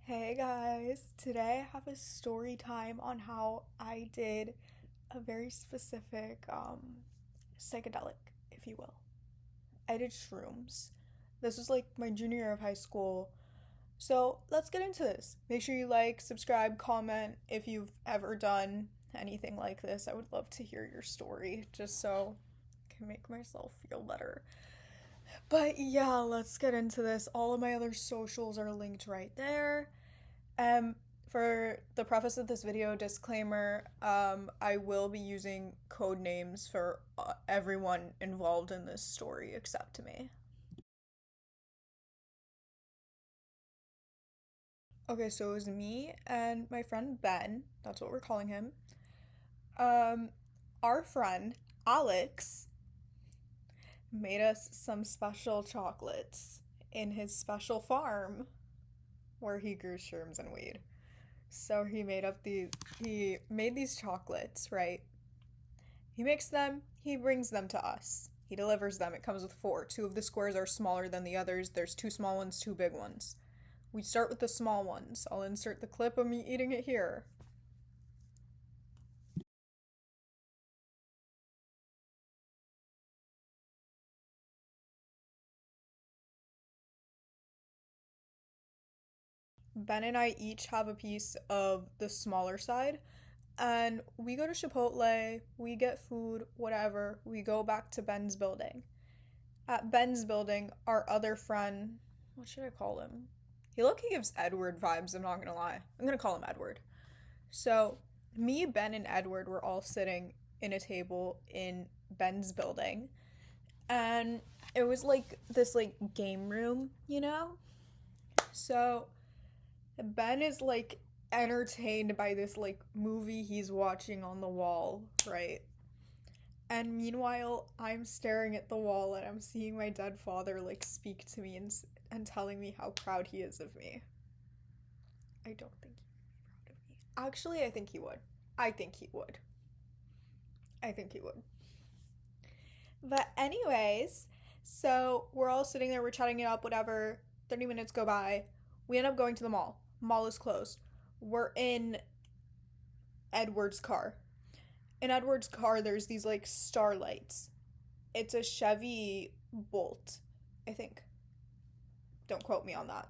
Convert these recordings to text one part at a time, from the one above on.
Hey guys, today I have a story time on how I did a very specific psychedelic, if you will. I did shrooms. This was like my junior year of high school. So let's get into this. Make sure you like, subscribe, comment if you've ever done anything like this. I would love to hear your story just so I can make myself feel better. But yeah, let's get into this. All of my other socials are linked right there. Um, for the preface of this video, disclaimer, I will be using code names for everyone involved in this story except me. Okay, so it was me and my friend Ben, that's what we're calling him. Um, our friend Alex made us some special chocolates in his special farm where he grew shrooms and weed. So he made these chocolates, right? He makes them, he brings them to us. He delivers them. It comes with four. Two of the squares are smaller than the others. There's two small ones, two big ones. We start with the small ones. I'll insert the clip of me eating it here. Ben and I each have a piece of the smaller side, and we go to Chipotle, we get food, whatever. We go back to Ben's building. At Ben's building, our other friend, what should I call him? He low-key gives Edward vibes, I'm not gonna lie. I'm gonna call him Edward. So, me, Ben, and Edward were all sitting in a table in Ben's building, and it was like this like game room, you know? So, Ben is like entertained by this like movie he's watching on the wall, right? And meanwhile, I'm staring at the wall and I'm seeing my dead father like speak to me and telling me how proud he is of me. I don't think he would be proud of me. Actually, I think he would. I think he would. I think he would. But anyways, so we're all sitting there, we're chatting it up, whatever. 30 minutes go by. We end up going to the mall. Mall is closed. We're in Edward's car. In Edward's car, there's these like starlights. It's a Chevy Bolt, I think. Don't quote me on that.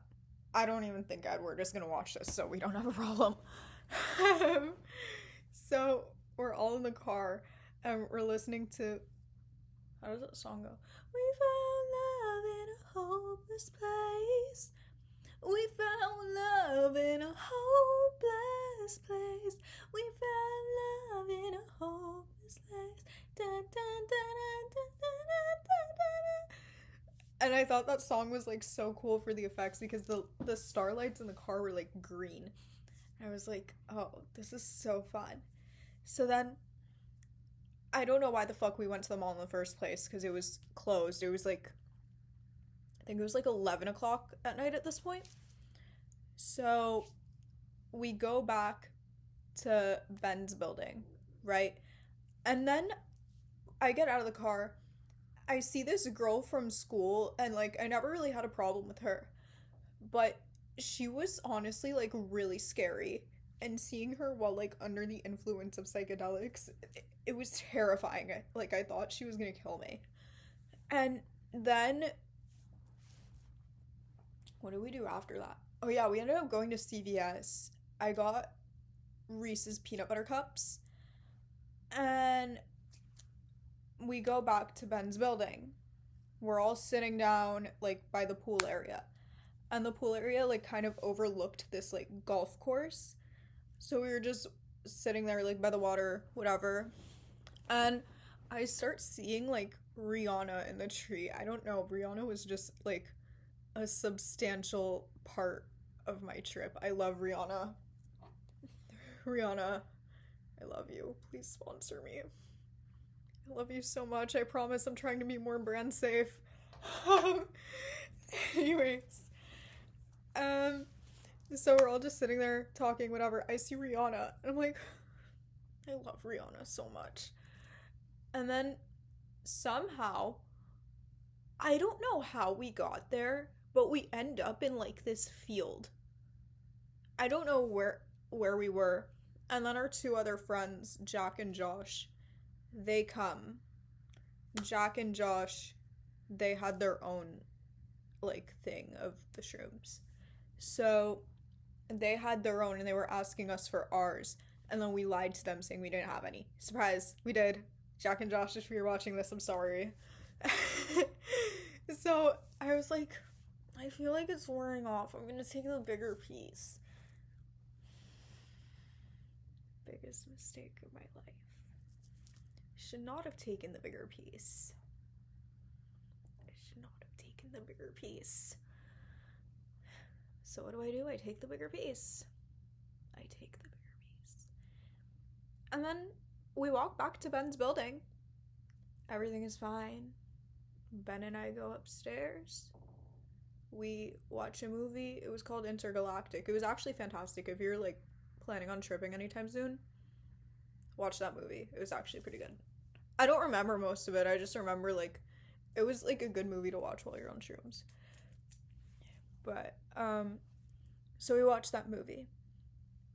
I don't even think Edward is gonna watch this, so we don't have a problem. So we're all in the car and we're listening to, how does that song go? We found love in a hopeless place. We found love in a hopeless place. We found love in a hopeless place. Da, da, da, da, da, da, da, da. And I thought that song was like so cool for the effects because the starlights in the car were like green. I was like, oh, this is so fun. So then I don't know why the fuck we went to the mall in the first place because it was closed. It was like, I think it was like 11 o'clock at night at this point. So we go back to Ben's building, right? And then I get out of the car. I see this girl from school, and like, I never really had a problem with her, but she was honestly like really scary. And seeing her while like under the influence of psychedelics, it was terrifying. Like, I thought she was gonna kill me. And then what did we do after that? Oh yeah, we ended up going to CVS. I got Reese's peanut butter cups, and we go back to Ben's building. We're all sitting down like by the pool area. And the pool area like kind of overlooked this like golf course. So we were just sitting there like by the water, whatever. And I start seeing like Rihanna in the tree. I don't know, Rihanna was just like a substantial part of my trip. I love Rihanna. Rihanna, I love you. Please sponsor me. I love you so much. I promise I'm trying to be more brand safe. Anyways, um, so we're all just sitting there talking, whatever. I see Rihanna, and I'm like, I love Rihanna so much. And then somehow, I don't know how we got there, but we end up in like this field. I don't know where we were. And then our two other friends, Jack and Josh, they come. Jack and Josh, they had their own like thing of the shrooms. So they had their own and they were asking us for ours. And then we lied to them saying we didn't have any. Surprise, we did. Jack and Josh, if you're watching this, I'm sorry. So I was like, I feel like it's wearing off. I'm gonna take the bigger piece. Biggest mistake of my life. Should not have taken the bigger piece. I should not have taken the bigger piece. So what do? I take the bigger piece. I take the bigger piece. And then we walk back to Ben's building. Everything is fine. Ben and I go upstairs. We watch a movie. It was called Intergalactic. It was actually fantastic. If you're like planning on tripping anytime soon, watch that movie. It was actually pretty good. I don't remember most of it. I just remember like it was like a good movie to watch while you're on shrooms. But so we watched that movie.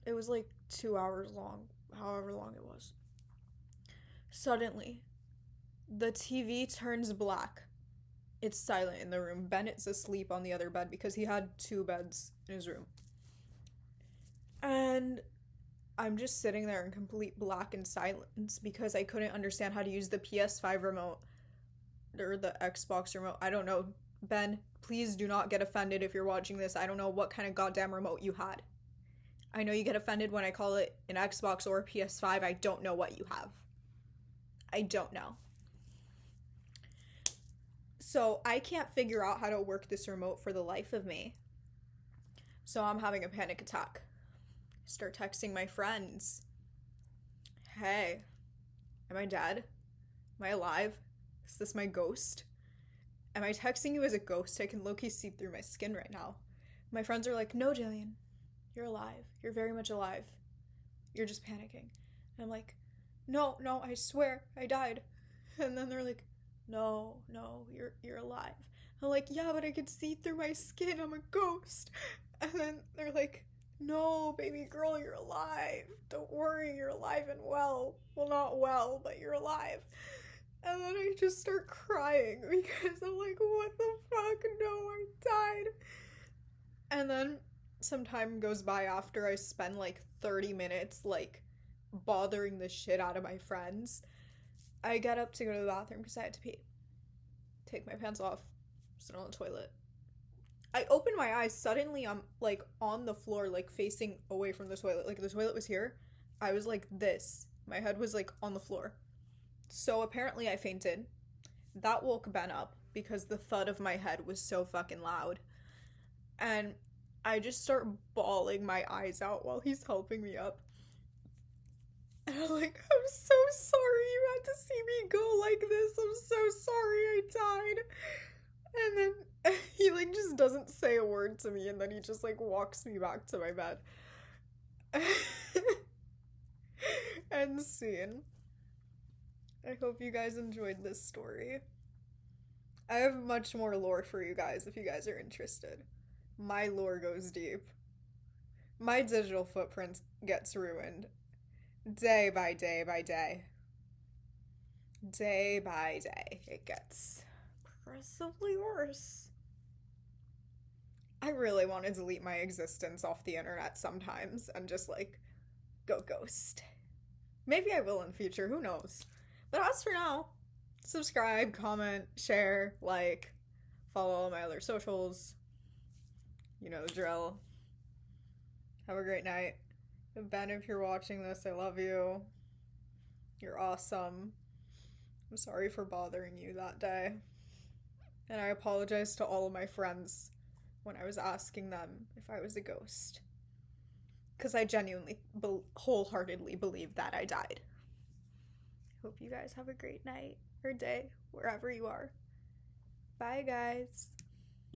It was like 2 hours long, however long it was. Suddenly, the TV turns black. It's silent in the room. Bennett's asleep on the other bed because he had 2 beds in his room. And I'm just sitting there in complete black and silence because I couldn't understand how to use the PS5 remote or the Xbox remote. I don't know. Ben, please do not get offended if you're watching this. I don't know what kind of goddamn remote you had. I know you get offended when I call it an Xbox or a PS5. I don't know what you have. I don't know. So I can't figure out how to work this remote for the life of me. So I'm having a panic attack. Start texting my friends. Hey, am I dead? Am I alive? Is this my ghost? Am I texting you as a ghost? I can low-key see through my skin right now. My friends are like, no, Jillian, you're alive. You're very much alive. You're just panicking. And I'm like, no, I swear, I died. And then they're like, no, you're alive. I'm like, yeah, but I could see through my skin. I'm a ghost. And then they're like, no, baby girl, you're alive. Don't worry, you're alive and well. Well, not well, but you're alive. And then I just start crying because I'm like, what the fuck? No, I died. And then some time goes by after I spend like 30 minutes like bothering the shit out of my friends. I get up to go to the bathroom because I had to pee. Take my pants off, sit on the toilet. I open my eyes, suddenly I'm like on the floor, like facing away from the toilet. Like the toilet was here. I was like this. My head was like on the floor. So apparently I fainted. That woke Ben up because the thud of my head was so fucking loud. And I just start bawling my eyes out while he's helping me up. And I'm like, I'm so sorry you had to see me go like this. I'm so sorry I died. And then he like just doesn't say a word to me, and then he just like walks me back to my bed. End scene. I hope you guys enjoyed this story. I have much more lore for you guys if you guys are interested. My lore goes deep. My digital footprint gets ruined. Day by day by day. Day by day, it gets progressively worse. I really want to delete my existence off the internet sometimes and just like go ghost. Maybe I will in the future, who knows? But as for now, subscribe, comment, share, like, follow all my other socials. You know the drill. Have a great night. Ben, if you're watching this, I love you. You're awesome. I'm sorry for bothering you that day. And I apologize to all of my friends when I was asking them if I was a ghost. Because I genuinely, wholeheartedly believe that I died. Hope you guys have a great night or day, wherever you are. Bye, guys.